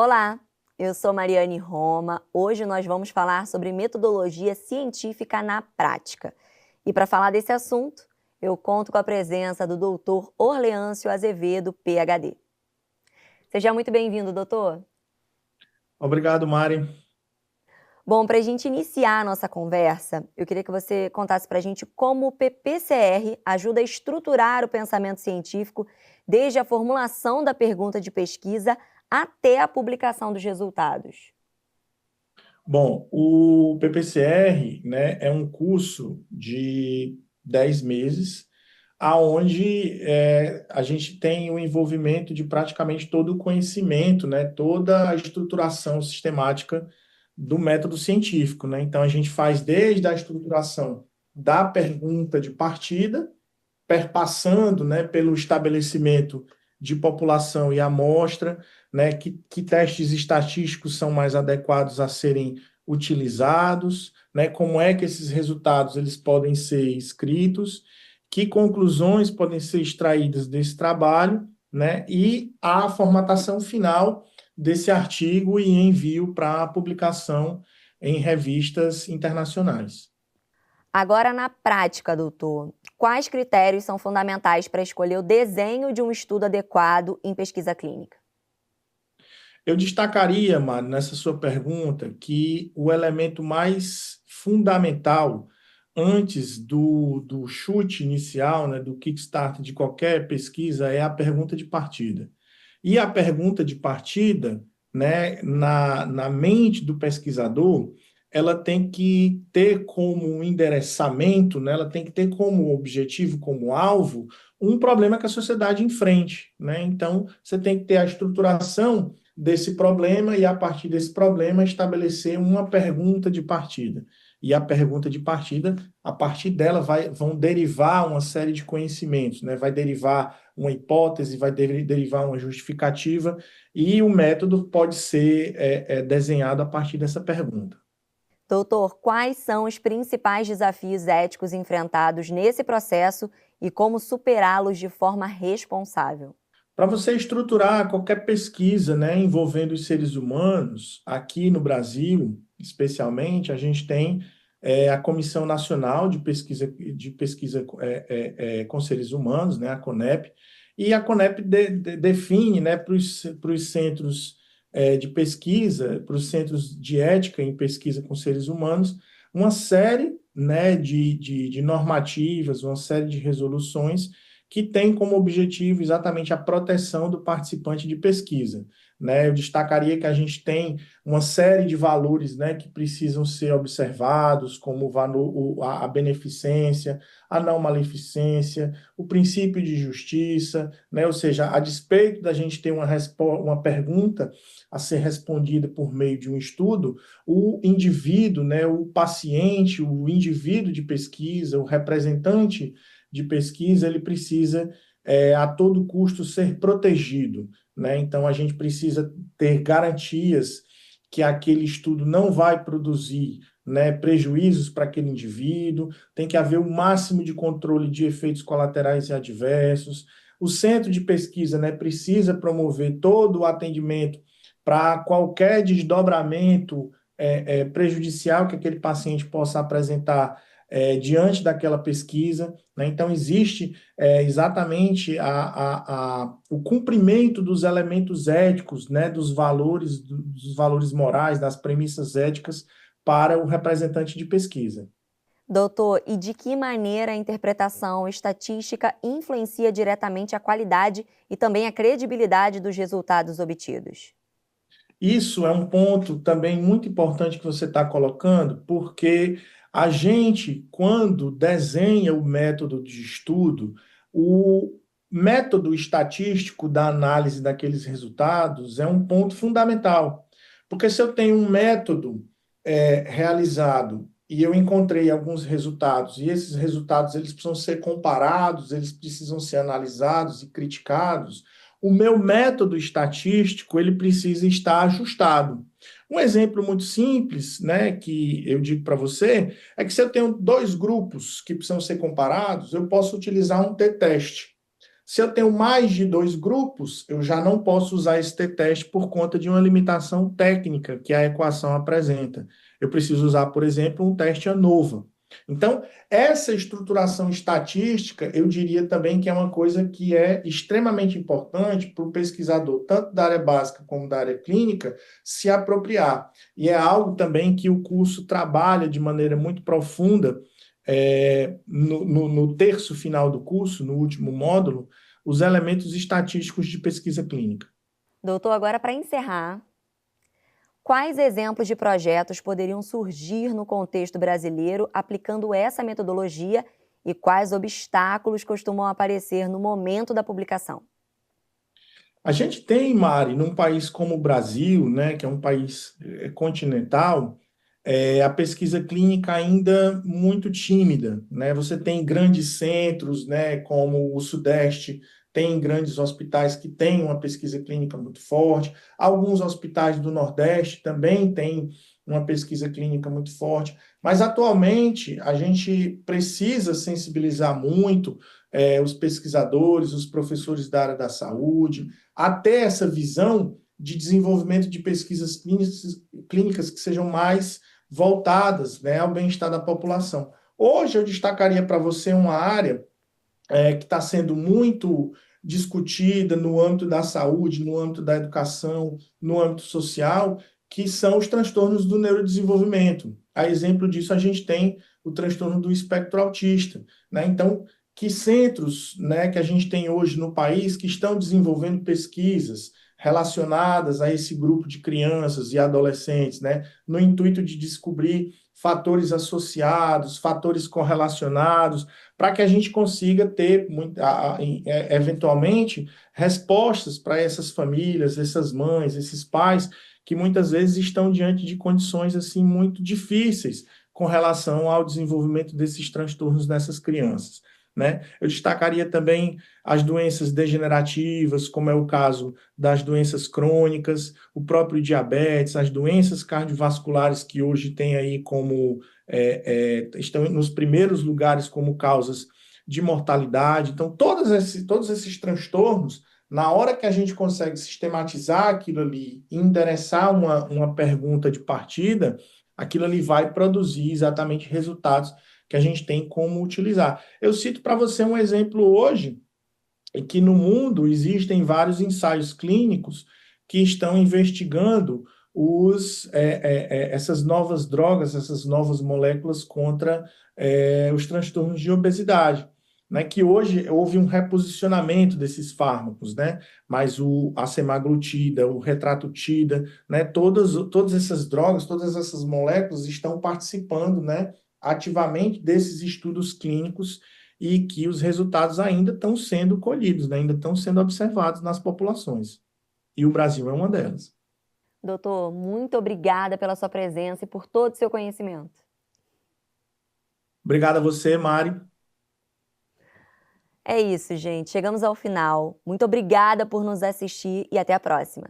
Olá, eu sou Mariane Roma. Hoje nós vamos falar sobre metodologia científica na prática. E para falar desse assunto, eu conto com a presença do doutor Orleâncio Azevedo, PhD. Seja muito bem-vindo, doutor. Obrigado, Mari. Bom, para a gente iniciar a nossa conversa, eu queria que você contasse para a gente como o PPCR ajuda a estruturar o pensamento científico desde a formulação da pergunta de pesquisa até a publicação dos resultados. Bom, o PPCR, né, é um curso de 10 meses, aonde a gente tem o envolvimento de praticamente todo o conhecimento, né, toda a estruturação sistemática do método científico, né? Então, a gente faz desde a estruturação da pergunta de partida, perpassando, né, pelo estabelecimento de população e amostra, né, que testes estatísticos são mais adequados a serem utilizados, né, como é que esses resultados eles podem ser escritos, que conclusões podem ser extraídas desse trabalho, né, e a formatação final desse artigo e envio para publicação em revistas internacionais. Agora, na prática, doutor, quais critérios são fundamentais para escolher o desenho de um estudo adequado em pesquisa clínica? Eu destacaria, Mário, nessa sua pergunta, que o elemento mais fundamental antes do chute inicial, né, do kickstart de qualquer pesquisa, é a pergunta de partida. E a pergunta de partida, né, na mente do pesquisador, ela tem que ter como endereçamento, né, ela tem que ter como objetivo, como alvo, um problema que a sociedade enfrente, né? Então, você tem que ter a estruturação desse problema e, a partir desse problema, estabelecer uma pergunta de partida. E a pergunta de partida, a partir dela, vão derivar uma série de conhecimentos, né? Vai derivar uma hipótese, vai derivar uma justificativa, e o método pode ser desenhado a partir dessa pergunta. Doutor, quais são os principais desafios éticos enfrentados nesse processo e como superá-los de forma responsável? Para você estruturar qualquer pesquisa, né, envolvendo os seres humanos, aqui no Brasil, especialmente, a gente tem a Comissão Nacional de Pesquisa com Seres Humanos, né, a CONEP, e a CONEP define, né, para os centros de pesquisa, para os centros de ética em pesquisa com seres humanos, uma série, né, de normativas, uma série de resoluções que tem como objetivo exatamente a proteção do participante de pesquisa, né? Eu destacaria que a gente tem uma série de valores, né, que precisam ser observados, como a beneficência, a não maleficência, o princípio de justiça, né? Ou seja, a despeito da gente ter uma pergunta a ser respondida por meio de um estudo, o indivíduo, né, o paciente, o indivíduo de pesquisa, o representante de pesquisa, ele precisa, a todo custo, ser protegido, né? Então, a gente precisa ter garantias que aquele estudo não vai produzir, né, prejuízos para aquele indivíduo, tem que haver o máximo de controle de efeitos colaterais e adversos. O centro de pesquisa, né, precisa promover todo o atendimento para qualquer desdobramento prejudicial que aquele paciente possa apresentar diante daquela pesquisa, né? Então, existe exatamente o cumprimento dos elementos éticos, né? Dos valores morais, das premissas éticas para o representante de pesquisa. Doutor, e de que maneira a interpretação estatística influencia diretamente a qualidade e também a credibilidade dos resultados obtidos? Isso é um ponto também muito importante que você está colocando, porque a gente, quando desenha o método de estudo, o método estatístico da análise daqueles resultados é um ponto fundamental. Porque se eu tenho um método realizado e eu encontrei alguns resultados, e esses resultados eles precisam ser comparados, eles precisam ser analisados e criticados, o meu método estatístico ele precisa estar ajustado. Um exemplo muito simples, né, que eu digo para você, é que se eu tenho dois grupos que precisam ser comparados, eu posso utilizar um t-teste. Se eu tenho mais de 2 grupos, eu já não posso usar esse t-teste por conta de uma limitação técnica que a equação apresenta. Eu preciso usar, por exemplo, um teste ANOVA. Então, essa estruturação estatística, eu diria também que é uma coisa que é extremamente importante para o pesquisador, tanto da área básica como da área clínica, se apropriar. E é algo também que o curso trabalha de maneira muito profunda, no terço final do curso, no último módulo, os elementos estatísticos de pesquisa clínica. Doutor, agora para encerrar, quais exemplos de projetos poderiam surgir no contexto brasileiro aplicando essa metodologia e quais obstáculos costumam aparecer no momento da publicação? A gente tem, Mari, num país como o Brasil, né, que é um país continental, a pesquisa clínica ainda muito tímida, né? Você tem grandes centros, né, como o Sudeste, tem grandes hospitais que têm uma pesquisa clínica muito forte. Alguns hospitais do Nordeste também têm uma pesquisa clínica muito forte. Mas, atualmente, a gente precisa sensibilizar muito os pesquisadores, os professores da área da saúde, a ter essa visão de desenvolvimento de pesquisas clínicas que sejam mais voltadas, né, ao bem-estar da população. Hoje eu destacaria para você uma área que está sendo muito discutida no âmbito da saúde, no âmbito da educação, no âmbito social, que são os transtornos do neurodesenvolvimento. A exemplo disso, a gente tem o transtorno do espectro autista, né? Então, que centros, né, que a gente tem hoje no país que estão desenvolvendo pesquisas relacionadas a esse grupo de crianças e adolescentes, né, no intuito de descobrir fatores associados, fatores correlacionados, para que a gente consiga ter, eventualmente, respostas para essas famílias, essas mães, esses pais, que muitas vezes estão diante de condições assim muito difíceis com relação ao desenvolvimento desses transtornos nessas crianças, né? Eu destacaria também as doenças degenerativas, como é o caso das doenças crônicas, o próprio diabetes, as doenças cardiovasculares que hoje tem aí como estão nos primeiros lugares como causas de mortalidade. Então, todos esses transtornos, na hora que a gente consegue sistematizar aquilo ali e endereçar uma pergunta de partida, aquilo ali vai produzir exatamente resultados que a gente tem como utilizar. Eu cito para você um exemplo hoje, em que no mundo existem vários ensaios clínicos que estão investigando essas novas drogas, essas novas moléculas contra os transtornos de obesidade, né? Que hoje houve um reposicionamento desses fármacos, né? Mas a semaglutida, o retratutida, né? Todas essas drogas, todas essas moléculas estão participando, né, ativamente desses estudos clínicos e que os resultados ainda estão sendo colhidos, né? Ainda estão sendo observados nas populações. E o Brasil é uma delas. Doutor, muito obrigada pela sua presença e por todo o seu conhecimento. Obrigado a você, Mari. É isso, gente. Chegamos ao final. Muito obrigada por nos assistir e até a próxima.